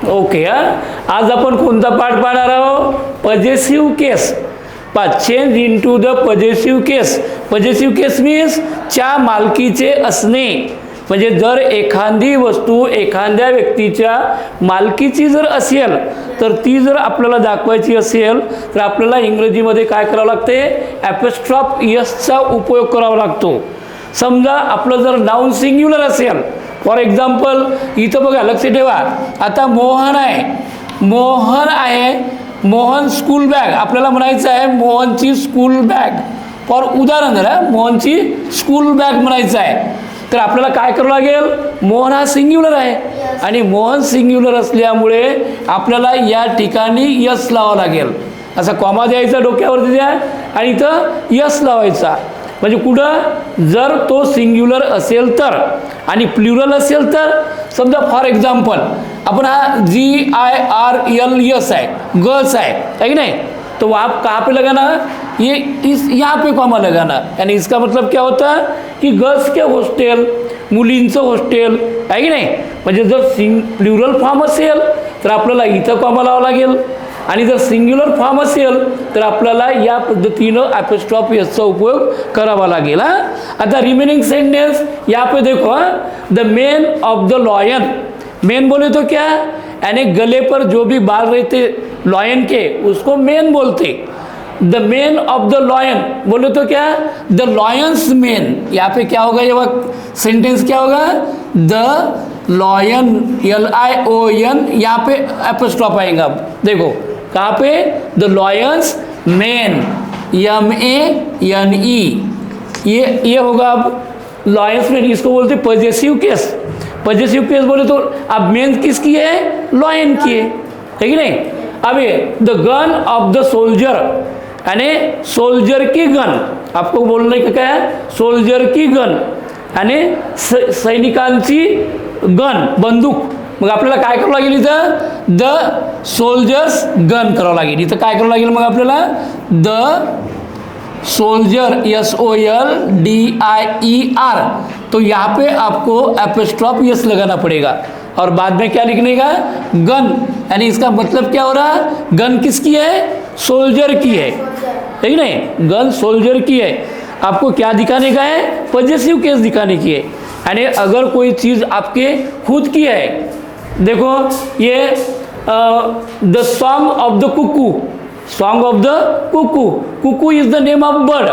Okay. आज आपण कोणता पाठ पाहणार आहोत? Possessive case. Change into the possessive case. Possessive case means च्या मालकीचे असणे. म्हणजे जर एखादी वस्तू एखाद्या व्यक्तीच्या मालकीची जर असेल तर ती जर आपल्याला दाखवायची असेल तर आपल्याला इंग्रजीमध्ये काय करावं लागते? ॲपॉस्ट्रॉफ एसचा उपयोग करावा लागतो. समजा आपलं जर नाउन सिंग्युलर असेल, फॉर एक्झाम्पल इथं बघा, लक्ष ठेवा. आता मोहन आहे, मोहन आहे, मोहन स्कूल बॅग. आपल्याला म्हणायचं आहे मोहनची स्कूल बॅग. फॉर उदाहरण जरा, मोहनची स्कूल बॅग म्हणायचं आहे. तर आपल्याला काय करावं लागेल? मोहन हा सिंग्युलर आहे आणि मोहन सिंग्युलर असल्यामुळे आपल्याला या ठिकाणी यस लावावं लागेल. असा कॉमा द्यायचा डोक्यावरती द्या आणि इथं यस लावायचा. म्हणजे कुठं? जर तो सिंग्युलर असेल तर. आणि प्लुरल असेल तर, समजा फॉर एक्झाम्पल अपन हा GIRLS है, गर्ल्स है कि नहीं? तो आप कहाँ पे लगाना? ये इस यहाँ पे कॉमा लगाना. यानी इसका मतलब क्या होता है कि गर्ल्स के हॉस्टेल, मुलींचं हॉस्टेल आहे की नाही. म्हणजे जर प्लुरल फॉर्म असेल तर आपल्याला इथं कॉमा लावावा लागेल आणि जर सिंग्युलर फॉर्म असेल तर आपल्याला या पद्धतीनं ॲपॉस्ट्रॉफ एसचा उपयोग करावा लागेल. आता रिमेनिंग सेंटेंस यहाँ पे देखो. The main of the lion. Main बोले तो क्या? यानी गले पर जो भी बाल रहते लॉयन के उसको मेन बोलते. The main of the lion बोले तो क्या? The lions main. यहाँ पे क्या होगा? ये सेंटेंस क्या होगा? द लॉयन, LION, यहाँ पे एपॉस्ट्रॉफ आएगा. देखो कहाँ पे? The lions main, MANE. ये होगा. अब लॉयंस मेन इसको बोलते पजेसिव केस. पजेसिव केस बोले तो अब मेन किसकी है? लॉयन की है कि नहीं. अब ये the gun of the soldier, यानी सोल्जर की गन. आपको बोलने का क्या है? सोल्जर की गन यानी सैनिकांची गन, बंदूक. मग आपल्याला काय करावं लागेल? इथं द सोल्जर्स गन करावं लागेल. इथं काय करावं लागेल मग आपल्याला? The soldier, SOLDIER. तो यहाँ पे आपको एपॉस्ट्रॉफ एस लगाना पड़ेगा और बाद में क्या लिखने का? गन. यानी इसका मतलब क्या हो रहा? गन किसकी है? सोल्जर की है, ठीक नहीं. गन सोल्जर की है. आपको क्या दिखाने का है? पजेसिव केस दिखाने की है. यानी अगर कोई चीज़ आपके खुद की है, देखो ये the song of the Kuku. Song of the Kuku. Kuku is the name of bird.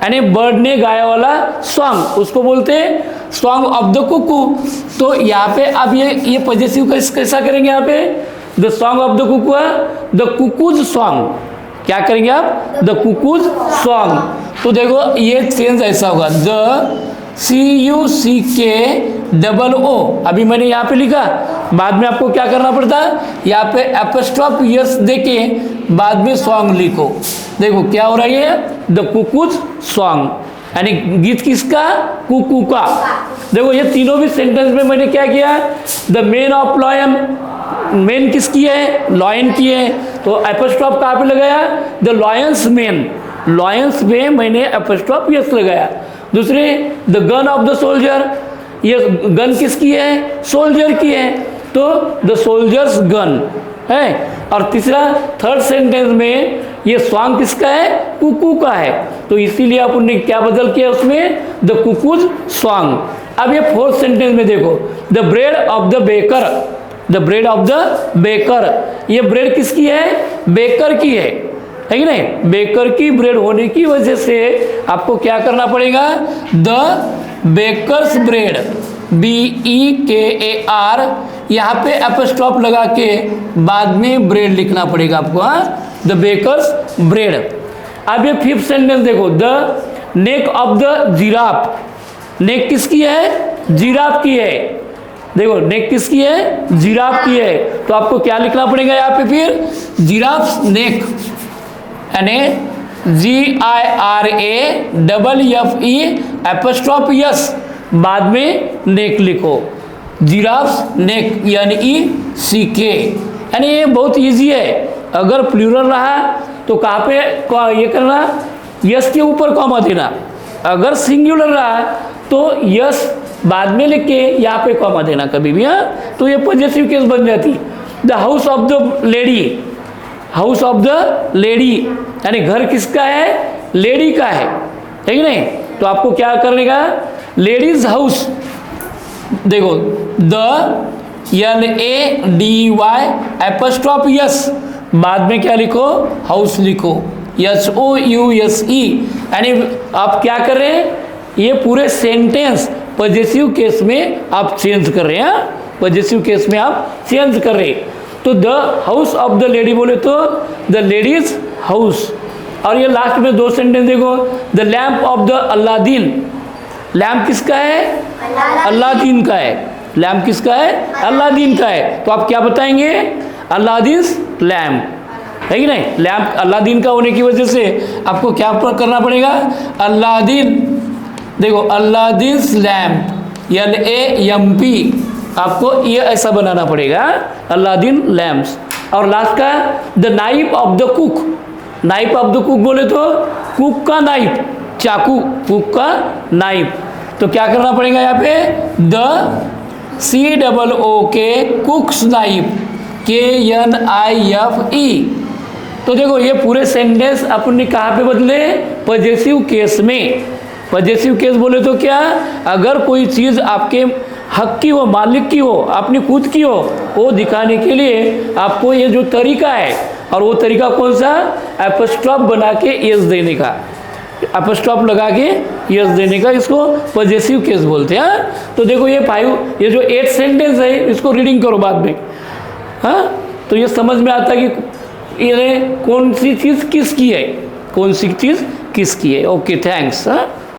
यानी बर्ड ने गाया वाला सॉन्ग, उसको बोलते हैं सॉन्ग ऑफ द कुकू. तो यहाँ पे अब ये पजेसिव कैसा करेंगे? यहाँ पे the song of the Kuku है द कुकूज सॉन्ग. क्या करेंगे आप? The cuckoos song. तो देखो ये चेंज ऐसा होगा. The CUCKOO. अभी मैंने यहाँ पे लिखा, बाद में आपको क्या करना पड़ता है? यहाँ पे एपॉस्ट्रॉफ यस देके बाद में सॉन्ग लिखो. देखो क्या हो रहा है? The cuckoos song. यानी गीत किसका? कुकू का. देखो ये तीनों भी सेंटेंस में मैंने क्या किया? The main of lion. Main किसकी है? लॉयन की है. तो एपॉस्ट्रॉफ कहाँ पे लगाया? The lions main. लॉयंस में मैंने एपॉस्ट्रॉफ यस लगाया. दूसरे the gun of the soldier. ये गन किसकी है? सोल्जर की है. तो द सोल्जर्स गन है. और तीसरा थर्ड सेंटेंस में ये सॉन्ग किसका है? कुकू का है. तो इसीलिए अपन ने क्या बदल किया उसमें? The cuckoos song. अब ये फोर्थ सेंटेंस में देखो, the bread of the baker. The bread of the baker. ये ब्रेड किसकी है? बेकर की है कि नहीं. बेकर की ब्रेड होने की वजह से आपको क्या करना पड़ेगा? The bakers bread, BEKAR. यहाँ पे एपॉस्ट्रॉफ लगा के बाद में ब्रेड लिखना पड़ेगा आपको. The bakers bread. अब ये फिफ्थ सेंटेंस देखो, the neck of the giraffe. Neck किसकी है? जिराफ की है. देखो नेक किसकी है? जिराफ की है. तो आपको क्या लिखना पड़ेगा यहाँ पे फिर? जिराफ नेक. यानी GIRAFFE एपॉस्ट्रॉफ यस बाद में नेक लिखो. जिराफ नेक यानी CK. यानी ये बहुत इजी है. अगर प्लूरल रहा तो कहाँ पे ये करना? यस के ऊपर कॉमा देना. अगर सिंगुलर रहा तो यस बाद में लिख के यहाँ पे कॉमा देना कभी भी. हाँ, तो ये पॉजिटिव केस बन जाती. The house of the lady, house of the lady यानी घर किसका है, लेडी का है कि नहीं। तो आपको क्या करने का, लेडीज हाउस, देखो द LADY एपोस्ट्रॉफ यस, बाद में क्या लिखो, हाउस लिखो, SOUSE, यानी आप क्या कर रहे हैं, ये पूरे सेंटेंस पॉजिटिव केस में आप चेंज कर रहे हैं, पॉजिटिव केस में आप चेंज कर रहे हैं। तो the house of the lady बोले तो द लेडीज हाउस। और ये लास्ट में दो सेंटेंस देखो, the lamp of the Aladdin, lamp किसका है, अलादीन का है, लैम्प किसका है, अलादीन का है। तो आप क्या बताएंगे, अलादीन्स लैम्प, है कि नहीं। लैम्प अलादीन का होने की वजह से आपको क्या करना पड़ेगा, अलादीन, देखो अलादीन्स लैम्प, LAMP, आपको ये ऐसा बनाना पड़ेगा, अलादीन लैम्प्स। और लास्ट का the knife of the cook, knife of the cook बोले तो कुक का नाइफ, चाकू, कुक का नाइफ। तो क्या करना पड़ेगा यहाँ पे, द COOK कुक्स नाइफ, KNIFE। तो देखो ये पूरे सेंटेंस अपन ने कहाँ पे बदले, पॉजिटिव केस में। पॉजिटिव केस बोले तो क्या, अगर कोई चीज़ आपके हक की हो, मालिक की हो, अपनी खुद की हो, वो दिखाने के लिए आपको ये जो तरीका है, और वो तरीका कौन सा, एपोस्ट्रॉफ बना के यस देने का, एपोस्ट्रॉफ लगा के यस देने का, इसको पॉजिटिव केस बोलते हैं। तो देखो ये जो 8 सेंटेंस है, इसको रीडिंग करो बाद में, हाँ, तो ये समझ में आता है कि ये कौन सी चीज़ किसकी है, कौन सी चीज़ किसकी है। Okay, thanks. हाँ।